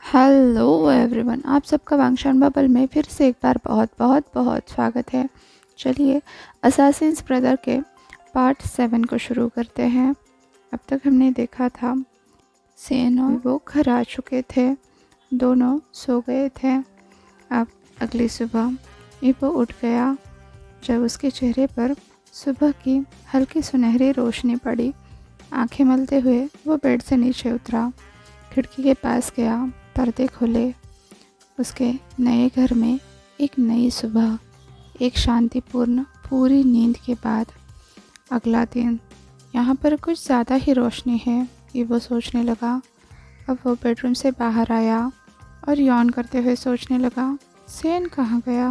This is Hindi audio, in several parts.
हेलो एवरीवन, आप सबका वांगशान बबल में फिर से एक बार बहुत बहुत बहुत स्वागत है। चलिए असासिन्स ब्रदर के पार्ट 7 को शुरू करते हैं। अब तक हमने देखा था सेन और वो घर आ चुके थे, दोनों सो गए थे। अब अगली सुबह ईबो उठ गया जब उसके चेहरे पर सुबह की हल्की सुनहरी रोशनी पड़ी। आंखें मलते हुए वो बेड से नीचे उतरा, खिड़की के पास गया, पर्दे खोले। उसके नए घर में एक नई सुबह, एक शांतिपूर्ण पूरी नींद के बाद अगला दिन। यहाँ पर कुछ ज़्यादा ही रोशनी है, ये वो सोचने लगा। अब वो बेडरूम से बाहर आया और यौन करते हुए सोचने लगा, सेन कहाँ गया।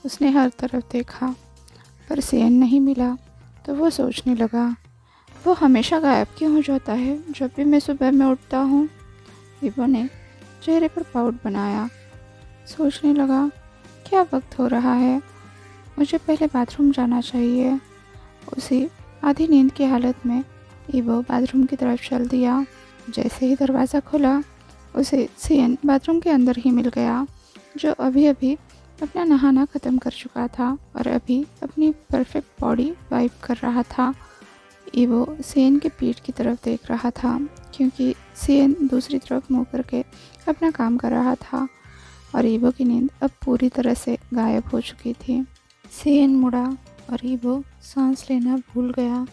उसने हर तरफ देखा पर सेन नहीं मिला, तो वो सोचने लगा, वो हमेशा गायब क्यों हो जाता है जब भी मैं सुबह में उठता हूँ। ईबो ने चेहरे पर पाउट बनाया, सोचने लगा, क्या वक्त हो रहा है, मुझे पहले बाथरूम जाना चाहिए। उसी आधी नींद की हालत में ईबो बाथरूम की तरफ चल दिया। जैसे ही दरवाज़ा खुला, उसे सियन बाथरूम के अंदर ही मिल गया, जो अभी अभी अपना नहाना ख़त्म कर चुका था और अभी अपनी परफेक्ट बॉडी वाइप कर रहा था। ईबो सियन की पीठ की तरफ देख रहा था, क्योंकि सियन दूसरी तरफ मुँह करके अपना काम कर रहा था और ईबो की नींद अब पूरी तरह से गायब हो चुकी थी। सियन मुड़ा और ईबो सांस लेना भूल गया।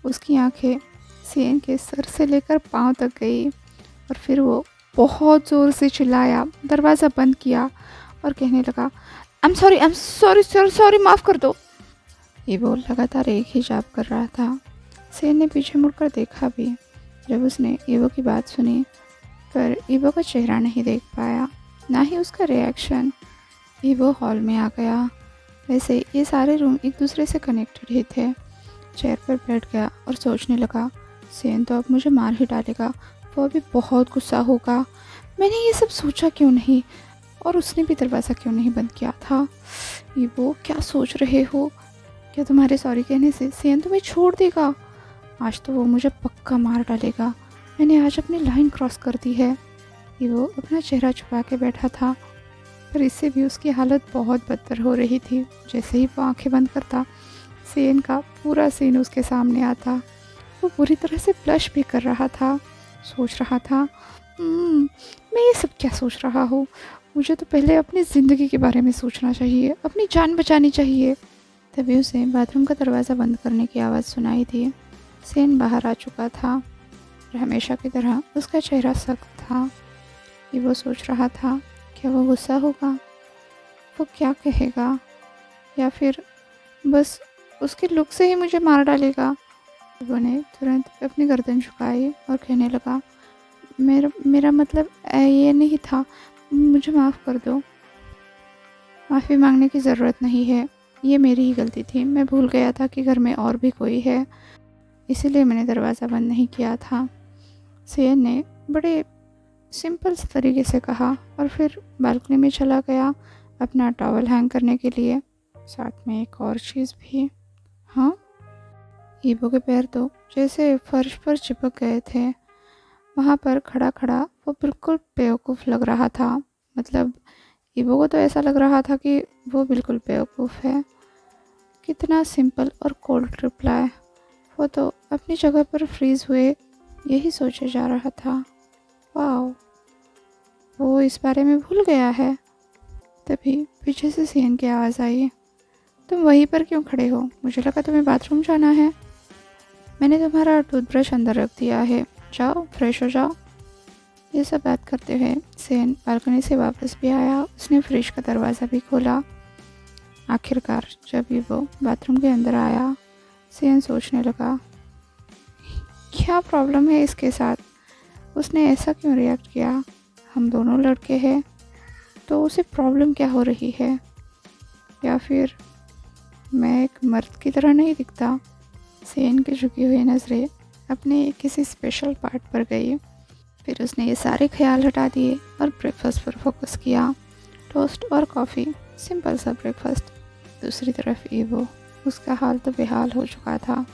उसकी आंखें सियन के सर से लेकर पांव तक गई और फिर वो बहुत ज़ोर से चिल्लाया, दरवाज़ा बंद किया और कहने लगा, I am sorry sorry sorry, माफ़ कर दो। ईबो लगातार एक ही जाप कर रहा था। सियन ने पीछे मुड़कर देखा भी जब उसने ईबो की बात सुनी, पर ईबो का चेहरा नहीं देख पाया, ना ही उसका रिएक्शन। ईबो हॉल में आ गया। वैसे ये सारे रूम एक दूसरे से कनेक्टेड ही थे। चेयर पर बैठ गया और सोचने लगा, सेन तो अब मुझे मार ही डालेगा, वो अभी बहुत गुस्सा होगा। मैंने ये सब सोचा क्यों नहीं, और उसने भी दरवाज़ा क्यों नहीं बंद किया था। ईबो, क्या सोच रहे हो? क्या तुम्हारे सॉरी कहने से सेन तुम्हें छोड़ देगा? आज तो वो मुझे पक्का मार डालेगा। मैंने आज अपनी लाइन क्रॉस कर दी है। वो अपना चेहरा छुपा के बैठा था, पर इससे भी उसकी हालत बहुत बदतर हो रही थी। जैसे ही वो आंखें बंद करता, सेन का पूरा सीन उसके सामने आता। वो पूरी तरह से ब्लश भी कर रहा था, सोच रहा था, मैं ये सब क्या सोच रहा हूँ। मुझे तो पहले अपनी ज़िंदगी के बारे में सोचना चाहिए, अपनी जान बचानी चाहिए। तभी उसे बाथरूम का दरवाज़ा बंद करने की आवाज़ सुनाई दी। सेन बाहर आ चुका था और हमेशा की तरह उसका चेहरा सख्त था। कि वो सोच रहा था, क्या वो गुस्सा होगा, वो क्या कहेगा, या फिर बस उसके लुक से ही मुझे मार डालेगा। वो ने तुरंत अपनी गर्दन झुकाई और कहने लगा, मेरा मतलब ये नहीं था, मुझे माफ़ कर दो। माफ़ी मांगने की ज़रूरत नहीं है, ये मेरी ही गलती थी। मैं भूल गया था कि घर में और भी कोई है, इसीलिए मैंने दरवाज़ा बंद नहीं किया था। सेन ने बड़े सिंपल से तरीके से कहा और फिर बालकनी में चला गया अपना टॉवल हैंग करने के लिए, साथ में एक और चीज़ भी। हाँ, ईबो के पैर तो जैसे फर्श पर चिपक गए थे। वहाँ पर खड़ा खड़ा वो बिल्कुल बेवकूफ़ लग रहा था। मतलब ईबो को तो ऐसा लग रहा था कि वो बिल्कुल बेवकूफ़ है। कितना सिंपल और कोल्ड रिप्लाई। वो तो अपनी जगह पर फ्रीज़ हुए यही सोचे जा रहा था। वाह, वो इस बारे में भूल गया है। तभी पीछे से सियन की आवाज़ आई, तुम वहीं पर क्यों खड़े हो? मुझे लगा तुम्हें बाथरूम जाना है। मैंने तुम्हारा टूथब्रश अंदर रख दिया है, जाओ फ्रेश हो जाओ। ये सब बात करते हुए सियन बालकनी से वापस भी आया। उसने फ्रिज का दरवाज़ा भी खोला। आखिरकार जब भी वो बाथरूम के अंदर आया, सियन सोचने लगा, क्या प्रॉब्लम है इसके साथ, उसने ऐसा क्यों रिएक्ट किया। हम दोनों लड़के हैं, तो उसे प्रॉब्लम क्या हो रही है, या फिर मैं एक मर्द की तरह नहीं दिखता। सेन की झुकी हुई नज़रें अपने किसी स्पेशल पार्ट पर गई। फिर उसने ये सारे ख्याल हटा दिए और ब्रेकफास्ट पर फोकस किया। टोस्ट और कॉफ़ी, सिंपल सा ब्रेकफास्ट। दूसरी तरफ ईबो, उसका हाल तो बेहाल हो चुका था।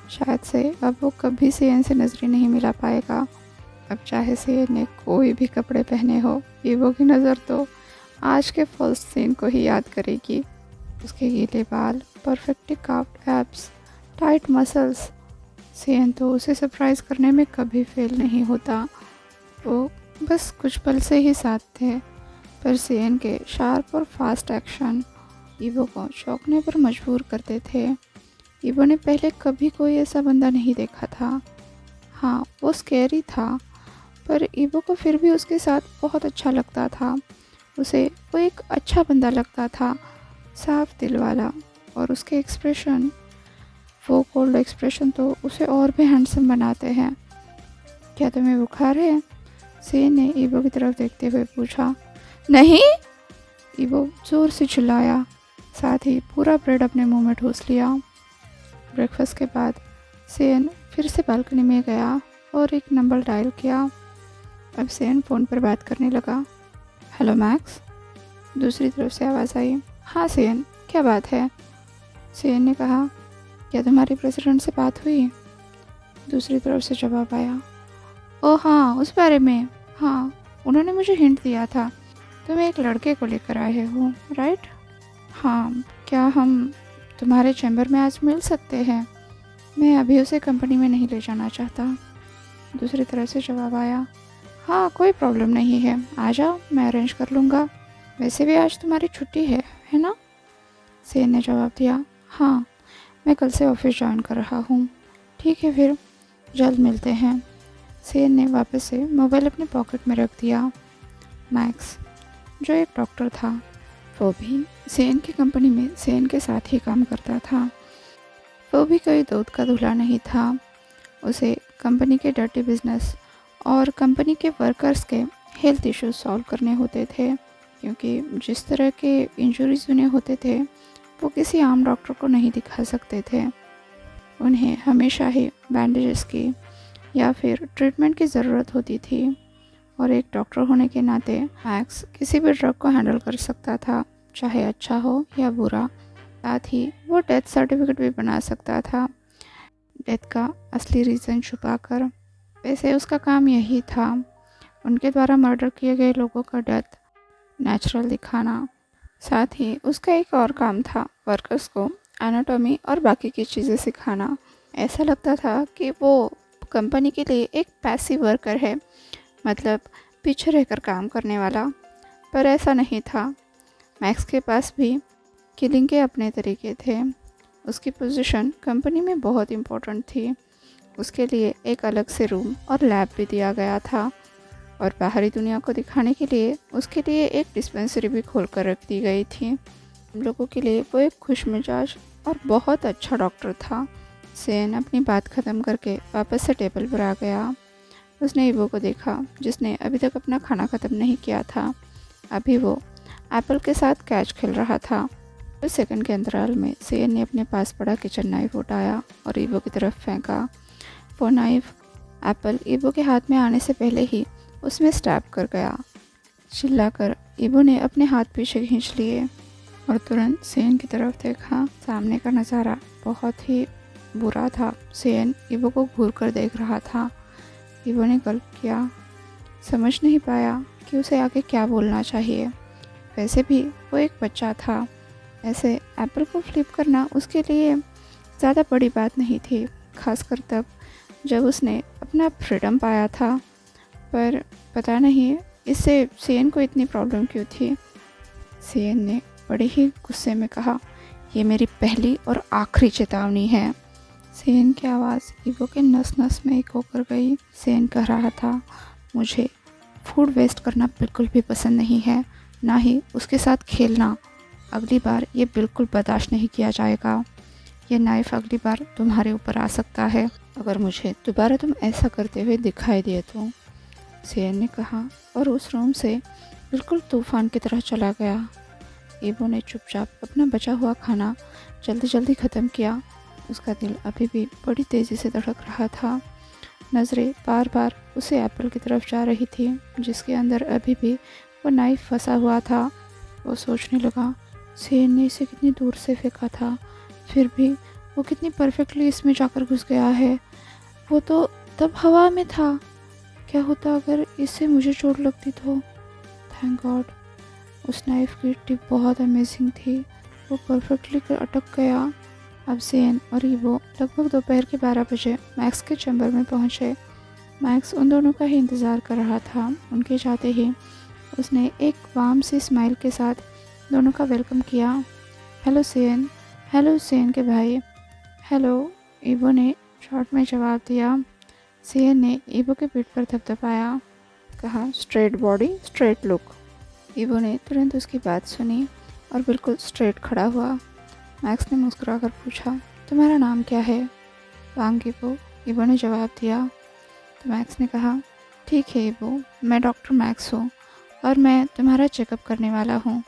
शायद से अब वो कभी सेन से नज़रें नहीं मिला पाएगा। अब चाहे से ने कोई भी कपड़े पहने हो, ईवो की नज़र तो आज के फर्स्ट सीन को ही याद करेगी। उसके गीले बाल, perfectly carved abs, tight muscles. Sen तो उसे सरप्राइज करने में कभी फेल नहीं होता। वो बस कुछ पल से ही साथ थे, पर सेन के शार्प और फास्ट एक्शन ईवो को चौंकने पर मजबूर करते थे। ईवो ने पहले कभी कोई ऐसा बंदा नहीं देखा था। हाँ, वो स्कैरी था, पर ईवो को फिर भी उसके साथ बहुत अच्छा लगता था। उसे वो एक अच्छा बंदा लगता था, साफ दिल वाला। और उसके एक्सप्रेशन, वो कोल्ड एक्सप्रेशन तो उसे और भी हैंडसम बनाते हैं। क्या तुम्हें बुखार है? सेन ने ईवो की तरफ देखते हुए पूछा। नहीं, ईवो जोर से चिल्लाया, साथ ही पूरा ब्रेड अपने मुंह में ठूस लिया। ब्रेकफास्ट के बाद सेन फिर से बालकनी में गया और एक नंबर डायल किया। अब सेन फ़ोन पर बात करने लगा। हेलो मैक्स, दूसरी तरफ से आवाज़ आई। हाँ सेन, क्या बात है? सेन ने कहा, क्या तुम्हारी प्रेसिडेंट से बात हुई? दूसरी तरफ से जवाब आया, ओह हाँ, उस बारे में। हाँ, उन्होंने मुझे हिंट दिया था तुम एक लड़के को लेकर आए हो, राइट? हाँ, क्या हम तुम्हारे चैम्बर में आज मिल सकते हैं? मैं अभी उसे कंपनी में नहीं ले जाना चाहता। दूसरी तरफ से जवाब आया, हाँ कोई प्रॉब्लम नहीं है, आ जाओ, मैं अरेंज कर लूँगा। वैसे भी आज तुम्हारी छुट्टी है ना? सेन ने जवाब दिया, हाँ, मैं कल से ऑफिस ज्वाइन कर रहा हूँ। ठीक है फिर, जल्द मिलते हैं। सेन ने वापस से मोबाइल अपने पॉकेट में रख दिया। मैक्स, जो एक डॉक्टर था, वो भी सेन की कंपनी में सेन के साथ ही काम करता था। वो भी कोई दूध का धुला नहीं था। उसे कंपनी के डर्टी बिजनेस और कंपनी के वर्कर्स के हेल्थ इश्यूज सॉल्व करने होते थे, क्योंकि जिस तरह के इंजरीज उन्हें होते थे वो किसी आम डॉक्टर को नहीं दिखा सकते थे। उन्हें हमेशा ही बैंडेजेस की या फिर ट्रीटमेंट की ज़रूरत होती थी, और एक डॉक्टर होने के नाते मैक्स किसी भी ड्रग को हैंडल कर सकता था, चाहे अच्छा हो या बुरा। साथ ही वो डेथ सर्टिफिकेट भी बना सकता था, डेथ का असली रीज़न छुपाकर। वैसे उसका काम यही था, उनके द्वारा मर्डर किए गए लोगों का डेथ नेचुरल दिखाना। साथ ही उसका एक और काम था, वर्कर्स को एनाटॉमी और बाकी की चीज़ें सिखाना। ऐसा लगता था कि वो कंपनी के लिए एक पैसिव वर्कर है, मतलब पीछे रहकर काम करने वाला। पर ऐसा नहीं था। मैक्स के पास भी किलिंग के अपने तरीके थे। उसकी पोजीशन कंपनी में बहुत इम्पोर्टेंट थी। उसके लिए एक अलग से रूम और लैब भी दिया गया था, और बाहरी दुनिया को दिखाने के लिए उसके लिए एक डिस्पेंसरी भी खोल कर रख दी गई थी। हम लोगों के लिए वो एक खुश मिजाज और बहुत अच्छा डॉक्टर था। सेन अपनी बात ख़त्म करके वापस से टेबल पर आ गया। उसने ईवो को देखा, जिसने अभी तक अपना खाना ख़त्म नहीं किया था। अभी वो एप्पल के साथ कैच खेल रहा था। कुछ सेकंड के अंतराल में सेन ने अपने पास पड़ा किचन नाइफ उठाया और ईवो की तरफ फेंका। वो नाइफ एप्पल ईवो के हाथ में आने से पहले ही उसमें स्टैब कर गया। चिल्लाकर ईवो ने अपने हाथ पीछे खींच लिए और तुरंत सेन की तरफ देखा। सामने का नज़ारा बहुत ही बुरा था। सेन ईवो को घूर कर देख रहा था। ईवो ने गल्प किया, समझ नहीं पाया कि उसे आगे क्या बोलना चाहिए। वैसे भी वो एक बच्चा था, ऐसे एप्पल को फ्लिप करना उसके लिए ज़्यादा बड़ी बात नहीं थी, खासकर तब जब उसने अपना फ्रीडम पाया था। पर पता नहीं इससे सेन को इतनी प्रॉब्लम क्यों थी। सेन ने बड़े ही गुस्से में कहा, ये मेरी पहली और आखिरी चेतावनी है। सेन की आवाज़ ईवो के नस नस में इको कर गई। सेन कह रहा था, मुझे फूड वेस्ट करना बिल्कुल भी पसंद नहीं है, ना ही उसके साथ खेलना। अगली बार ये बिल्कुल बर्दाश्त नहीं किया जाएगा। ये नाइफ अगली बार तुम्हारे ऊपर आ सकता है अगर मुझे दोबारा तुम ऐसा करते हुए दिखाई दिए तो, सेन ने कहा, और उस रूम से बिल्कुल तूफान की तरह चला गया। ईवो ने चुपचाप अपना बचा हुआ खाना जल्दी जल्दी ख़त्म किया। उसका दिल अभी भी बड़ी तेज़ी से धड़क रहा था। नज़रें बार बार उसे एप्पल की तरफ जा रही थी, जिसके अंदर अभी भी वो नाइफ फंसा हुआ था। वो सोचने लगा, सेन ने इसे कितनी दूर से फेंका था, फिर भी वो कितनी परफेक्टली इसमें जाकर घुस गया है। वो तो तब हवा में था। क्या होता अगर इससे मुझे चोट लगती तो? Thank God. उस नाइफ की टिप बहुत अमेजिंग थी, वो परफेक्टली अटक गया। अब ज़ेन और ईवो लगभग दोपहर के 12 बजे मैक्स के चैम्बर में पहुंचे। मैक्स उन दोनों का ही इंतज़ार कर रहा था। उनके जाते ही उसने एक वार्म सी स्माइल के साथ दोनों का वेलकम किया। Hello Zen. हेलो ज़ेन के भाई। हेलो, ईवो ने शॉर्ट में जवाब दिया। ज़ेन ने ईवो के पीठ पर थपथपाया, कहा straight body straight look. Evo ने तुरंत उसकी बात सुनी और बिल्कुल स्ट्रेट खड़ा हुआ। मैक्स ने मुस्कुराकर पूछा, तुम्हारा नाम क्या है? वांग ईवो, ईवो ने जवाब दिया। तो मैक्स ने कहा, ठीक है ईवो, मैं डॉक्टर मैक्स हूँ और मैं तुम्हारा चेकअप करने वाला हूँ।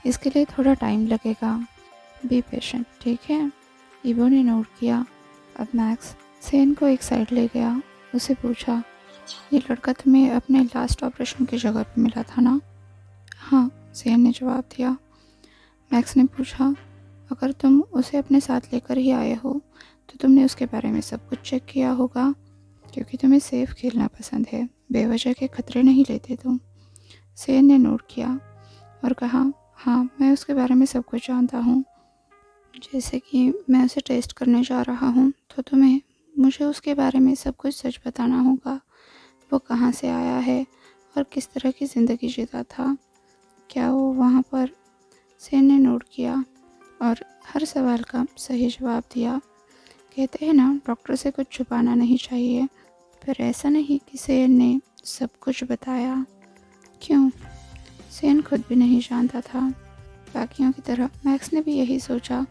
इसके लिए थोड़ा टाइम लगेगा, बी पेशेंट, ठीक है? ईवो ने नोट किया। अब मैक्स ज़ेन को एक साइड ले गया, उसे पूछा, ये लड़का तुम्हें अपने लास्ट ऑपरेशन की जगह पर मिला था ना? हाँ, ज़ेन ने जवाब दिया। मैक्स ने पूछा, अगर तुम उसे अपने साथ लेकर ही आए हो तो तुमने उसके बारे में सब कुछ चेक किया होगा, क्योंकि तुम्हें सेफ खेलना पसंद है, बेवजह के खतरे नहीं लेते तुम। ज़ेन ने नोट किया और कहा, हाँ, मैं उसके बारे में सब कुछ जानता हूँ। जैसे कि मैं उसे टेस्ट करने जा रहा हूँ तो तुम्हें मुझे उसके बारे में सब कुछ सच बताना होगा। वो कहाँ से आया है और किस तरह की ज़िंदगी जीता था, क्या वो वहाँ पर? ज़ेन ने नोट किया और हर सवाल का सही जवाब दिया। कहते हैं ना, डॉक्टर से कुछ छुपाना नहीं चाहिए, पर ऐसा नहीं कि ज़ेन ने सब कुछ बताया। क्यों? ज़ेन खुद भी नहीं जानता था। बाकियों की तरह मैक्स ने भी यही सोचा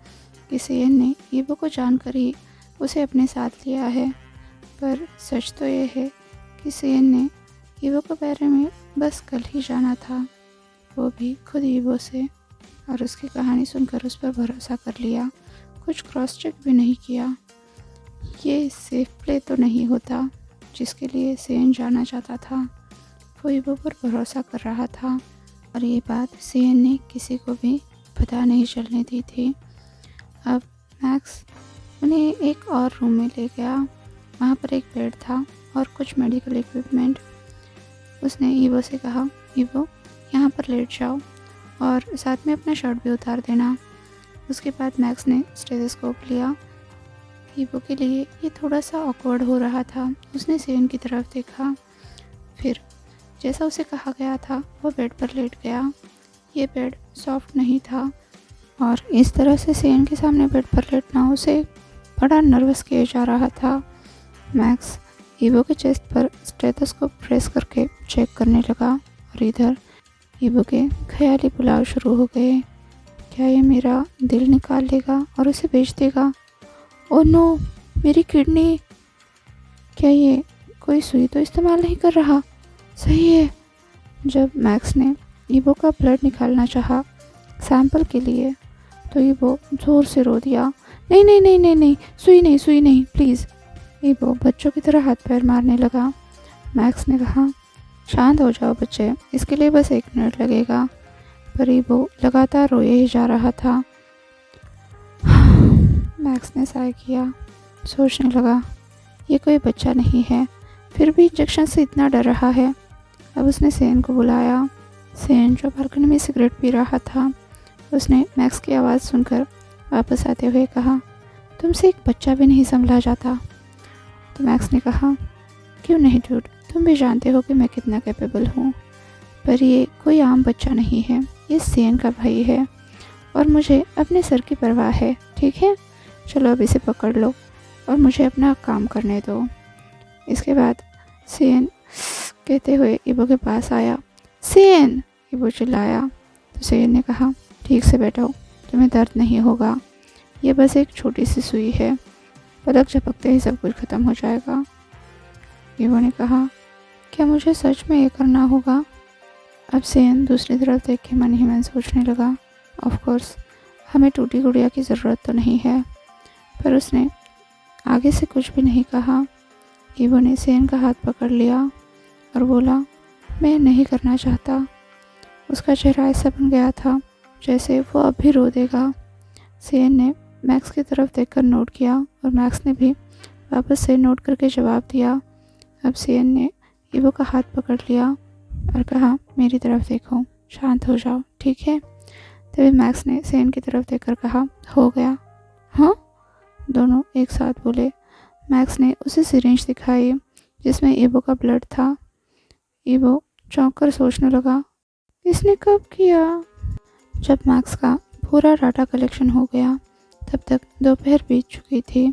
कि ज़ेन ने ईवो को जानकर ही उसे अपने साथ लिया है, पर सच तो ये है कि ज़ेन ने ईवो के बारे में बस कल ही जाना था, वो भी खुद ईवो से, और उसकी कहानी सुनकर उस पर भरोसा कर लिया, कुछ क्रॉस चेक भी नहीं किया। ये सेफ प्ले तो नहीं होता जिसके लिए ज़ेन जाना चाहता था। वो ईवो पर भरोसा कर रहा था और ये बात ज़ेन ने किसी को भी पता नहीं चलने दी थी। अब मैक्स उन्हें एक और रूम में ले गया। वहाँ पर एक बेड था और कुछ मेडिकल इक्विपमेंट। उसने ईवो से कहा, ईवो, यहाँ पर लेट जाओ और साथ में अपना शर्ट भी उतार देना। उसके बाद मैक्स ने स्टेथोस्कोप लिया। ईवो के लिए ये थोड़ा सा ऑकवर्ड हो रहा था। उसने ज़ेन की तरफ देखा, फिर जैसा उसे कहा गया था वो बेड पर लेट गया। ये बेड सॉफ्ट नहीं था और इस तरह से ज़ेन के सामने बेड पर लेटना उसे बड़ा नर्वस किया जा रहा था। मैक्स ईवो के चेस्ट पर स्टेथोस्कोप प्रेस करके चेक करने लगा और इधर ईवो के ख्याली पुलाव शुरू हो गए। क्या ये मेरा दिल निकाल लेगा और उसे बेच देगा? ओह नो, मेरी किडनी! क्या ये कोई सुई तो इस्तेमाल नहीं कर रहा? सही है। जब मैक्स ने ईवो का ब्लड निकालना चाहा सैंपल के लिए तो ईवो ज़ोर से रो दिया, नहीं नहीं नहीं नहीं नहीं, सुई नहीं प्लीज़। ईवो बच्चों की तरह हाथ पैर मारने लगा। मैक्स ने कहा, शांत हो जाओ बच्चे, इसके लिए बस 1 मिनट लगेगा। पर ईवो लगातार रोए ही जा रहा था। मैक्स ने साय किया, सोचने लगा, ये कोई बच्चा नहीं है, फिर भी इंजेक्शन से इतना डर रहा है। अब उसने ज़ेन को बुलाया। ज़ेन जो बालकनी में सिगरेट पी रहा था, उसने मैक्स की आवाज़ सुनकर वापस आते हुए कहा, तुमसे एक बच्चा भी नहीं संभला जाता। तो मैक्स ने कहा, क्यों नहीं डूड, तुम भी जानते हो कि मैं कितना कैपेबल हूँ, पर ये कोई आम बच्चा नहीं है, ये ज़ेन का भाई है और मुझे अपने सर की परवाह है, ठीक है? चलो अब इसे पकड़ लो और मुझे अपना काम करने दो। इसके बाद ज़ेन कहते हुए ईवो के पास आया। ज़ेन! ईवो चिल्लाया। तो ज़ेन ने कहा, ठीक से बैठो, तुम्हें दर्द नहीं होगा, ये बस एक छोटी सी सुई है, पलक झपकते ही सब कुछ खत्म हो जाएगा। ईवो ने कहा, क्या मुझे सच में ये करना होगा? अब ज़ेन दूसरी तरफ देख के मन ही मन सोचने लगा, ऑफ कोर्स हमें टूटी गुड़िया की ज़रूरत तो नहीं है। पर उसने आगे से कुछ भी नहीं कहा। ईवो ने ज़ेन का हाथ पकड़ लिया और बोला, मैं नहीं करना चाहता। उसका चेहरा ऐसा बन गया था जैसे वो अब भी रो देगा। ज़ेन ने मैक्स की तरफ देखकर नोट किया और मैक्स ने भी वापस से नोट करके जवाब दिया। अब ज़ेन ने ईवो का हाथ पकड़ लिया और कहा, मेरी तरफ देखो, शांत हो जाओ, ठीक है। तभी मैक्स ने सेन की तरफ देखकर कहा, हो गया। हाँ, दोनों एक साथ बोले। मैक्स ने उसे सिरिंज दिखाई जिसमें ईवो का ब्लड था। ईवो चौंक कर सोचने लगा, इसने कब किया। जब मैक्स का पूरा डाटा कलेक्शन हो गया तब तक दोपहर बीत चुकी थी।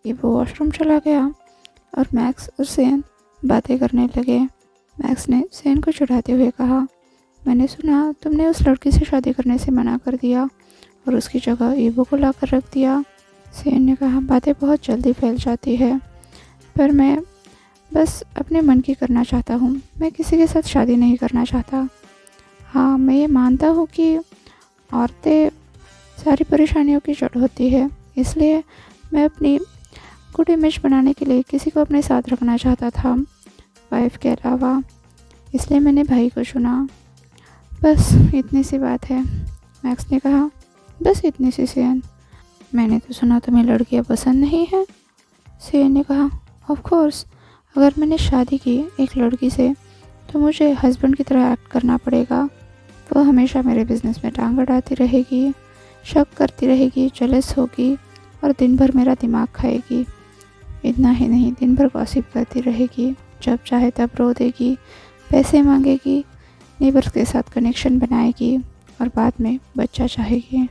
ईवो वॉशरूम चला गया और मैक्स और सेन बातें करने लगे। मैक्स ने सेन को चिढ़ाते हुए कहा, मैंने सुना तुमने उस लड़की से शादी करने से मना कर दिया और उसकी जगह ईवो को लाकर रख दिया। सेन ने कहा, बातें बहुत जल्दी फैल जाती है, पर मैं बस अपने मन की करना चाहता हूँ। मैं किसी के साथ शादी नहीं करना चाहता। हाँ, मैं ये मानता हूँ कि औरतें सारी परेशानियों की जड़ होती है, इसलिए मैं अपनी गुड इमेज बनाने के लिए किसी को अपने साथ रखना चाहता था, वाइफ के अलावा। इसलिए मैंने भाई को चुना। बस इतनी सी बात है। मैक्स ने कहा, बस इतनी सी सेन। मैंने तो सुना तुम्हें लड़कियाँ पसंद नहीं हैं। सेन ने कहा, ऑफ कोर्स, अगर मैंने शादी की एक लड़की से तो मुझे हस्बैंड की तरह एक्ट करना पड़ेगा। वो हमेशा मेरे बिजनेस में टांग अड़ाती रहेगी, शक करती रहेगी, जेलस होगी और दिन भर मेरा दिमाग खाएगी। इतना ही नहीं, दिन भर गॉसिप करती रहेगी, जब चाहे तब रो देगी, पैसे मांगेगी, नेबर्स के साथ कनेक्शन बनाएगी और बाद में बच्चा चाहेगी।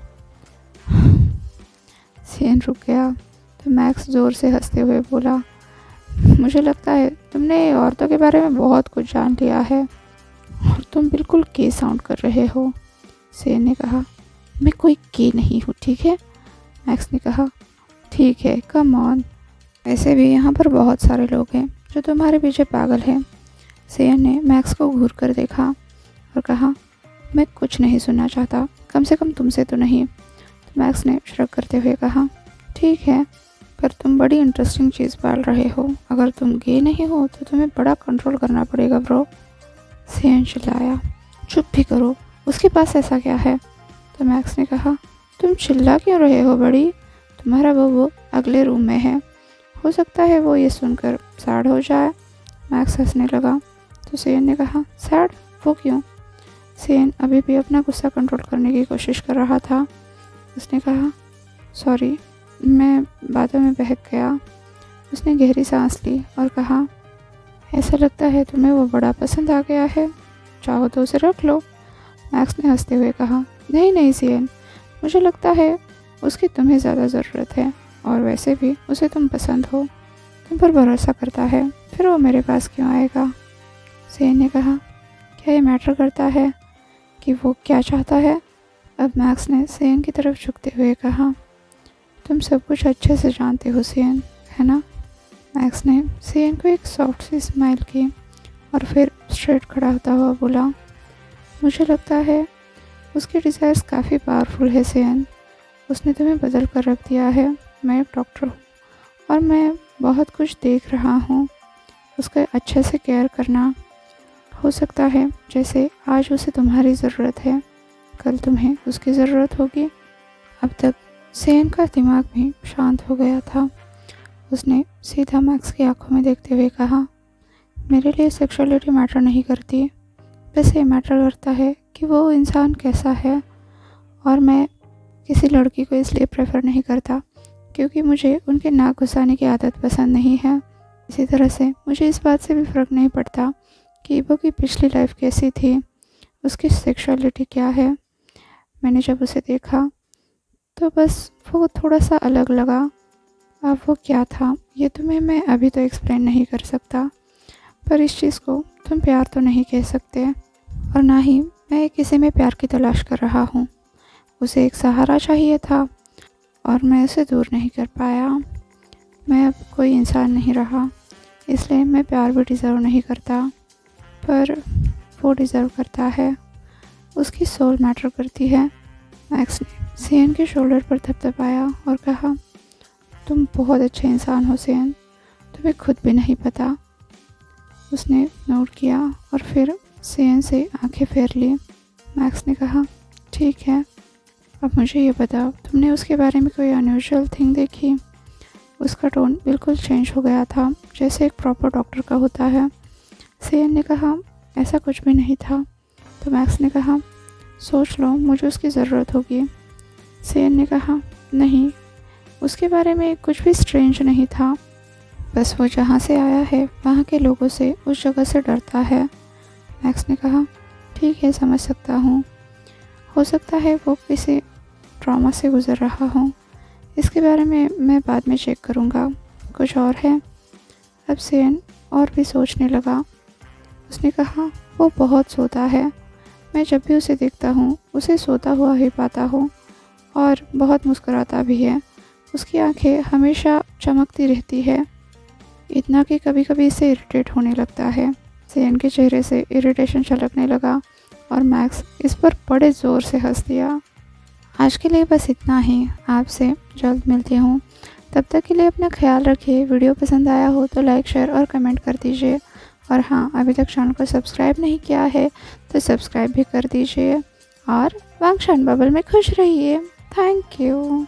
सेन रुक गया तो मैक्स ज़ोर से हंसते हुए बोला, मुझे लगता है तुमने औरतों के बारे में बहुत कुछ जान लिया है और तुम बिल्कुल के साउंड कर रहे हो। सेन ने कहा, मैं कोई के नहीं हूँ, ठीक है। मैक्स ने कहा, ठीक है, कम ऑन। ऐसे भी यहाँ पर बहुत सारे लोग हैं जो तुम्हारे पीछे पागल हैं। सेन ने मैक्स को घूर कर देखा और कहा, मैं कुछ नहीं सुनना चाहता, कम से कम तुमसे तो नहीं। तो मैक्स ने श्रग करते हुए कहा, ठीक है, पर तुम बड़ी इंटरेस्टिंग चीज़ पाल रहे हो। अगर तुम गे नहीं हो तो तुम्हें बड़ा कंट्रोल करना पड़ेगा ब्रो। सेन चिल्लाया, चुप भी करो, उसके पास ऐसा क्या है। तो मैक्स ने कहा, तुम चिल्ला क्यों रहे हो बड़ी, तुम्हारा बहू अगले रूम में है, हो सकता है वो ये सुनकर सैड हो जाए। मैक्स हंसने लगा तो सेन ने कहा, सैड, वो क्यों। सेन अभी भी अपना गुस्सा कंट्रोल करने की कोशिश कर रहा था। उसने कहा, सॉरी, मैं बातों में बहक गया। उसने गहरी सांस ली और कहा, ऐसा लगता है तुम्हें वो बड़ा पसंद आ गया है, चाहो तो उसे रख लो। मैक्स ने हंसते हुए कहा, नहीं नहीं सेन, मुझे लगता है उसकी तुम्हें ज़्यादा ज़रूरत है और वैसे भी उसे तुम पसंद हो, तुम पर भरोसा करता है, फिर वो मेरे पास क्यों आएगा। सेन ने कहा, क्या ये मैटर करता है कि वो क्या चाहता है। अब मैक्स ने सेन की तरफ झुकते हुए कहा, तुम सब कुछ अच्छे से जानते हो सेन, है ना। मैक्स ने सेन को एक सॉफ्ट सी स्माइल की और फिर स्ट्रेट खड़ा होता हुआ बोला, मुझे लगता है उसके डिज़ायर्स काफ़ी पावरफुल है सेन, उसने तुम्हें बदल कर रख दिया है। मैं एक डॉक्टर हूँ और मैं बहुत कुछ देख रहा हूँ। उसका अच्छे से केयर करना, हो सकता है जैसे आज उसे तुम्हारी ज़रूरत है, कल तुम्हें उसकी ज़रूरत होगी। अब तक सेन का दिमाग भी शांत हो गया था। उसने सीधा मैक्स की आंखों में देखते हुए कहा, मेरे लिए सेक्सुअलिटी मैटर नहीं करती, बस ये मैटर करता है कि वो इंसान कैसा है। और मैं किसी लड़की को इसलिए प्रेफर नहीं करता क्योंकि मुझे उनके नाक घुसाने की आदत पसंद नहीं है। इसी तरह से मुझे इस बात से भी फ़र्क नहीं पड़ता कि वो की पिछली लाइफ कैसी थी, उसकी सेक्सुअलिटी क्या है। मैंने जब उसे देखा तो बस वो थोड़ा सा अलग लगा। अब वो क्या था ये तुम्हें मैं अभी तो एक्सप्लेन नहीं कर सकता, पर इस चीज़ को तुम प्यार तो नहीं कह सकते और ना ही मैं किसी में प्यार की तलाश कर रहा हूँ। उसे एक सहारा चाहिए था और मैं उसे दूर नहीं कर पाया। मैं अब कोई इंसान नहीं रहा, इसलिए मैं प्यार भी डिज़र्व नहीं करता, पर वो डिज़र्व करता है। उसकी सोल मैटर करती है। मैक्स ने सेन के शोल्डर पर थपथपाया और कहा, तुम बहुत अच्छे इंसान हो सेन, तुम्हें खुद भी नहीं पता। उसने नोट किया और फिर सेन से आंखें फेर ली। मैक्स ने कहा, ठीक है, अब मुझे ये बताओ, तुमने उसके बारे में कोई अनयूजुअल थिंग देखी। उसका टोन बिल्कुल चेंज हो गया था, जैसे एक प्रॉपर डॉक्टर का होता है। सेयन ने कहा, ऐसा कुछ भी नहीं था। तो मैक्स ने कहा, सोच लो, मुझे उसकी ज़रूरत होगी। सेयन ने कहा, नहीं, उसके बारे में कुछ भी स्ट्रेंज नहीं था, बस वो जहाँ से आया है वहाँ के लोगों से, उस जगह से डरता है। मैक्स ने कहा, ठीक है, समझ सकता हूँ, हो सकता है वो किसी ट्रॉमा से गुज़र रहा हो। इसके बारे में मैं बाद में चेक करूँगा। कुछ और है? अब सेयन और भी सोचने लगा। उसने कहा, वो बहुत सोता है, मैं जब भी उसे देखता हूँ उसे सोता हुआ ही पाता हूँ, और बहुत मुस्कुराता भी है। उसकी आंखें हमेशा चमकती रहती है, इतना कि कभी कभी इसे इरिटेट होने लगता है। सेयन के चेहरे से इरिटेशन छलकने लगा और मैक्स इस पर बड़े ज़ोर से हंस दिया। आज के लिए बस इतना ही, आपसे जल्द मिलती हूँ। तब तक के लिए अपना ख्याल रखिए। वीडियो पसंद आया हो तो लाइक, शेयर और कमेंट कर दीजिए। और हाँ, अभी तक चैनल को सब्सक्राइब नहीं किया है तो सब्सक्राइब भी कर दीजिए। और वांगशान बबल में खुश रहिए। Thank you.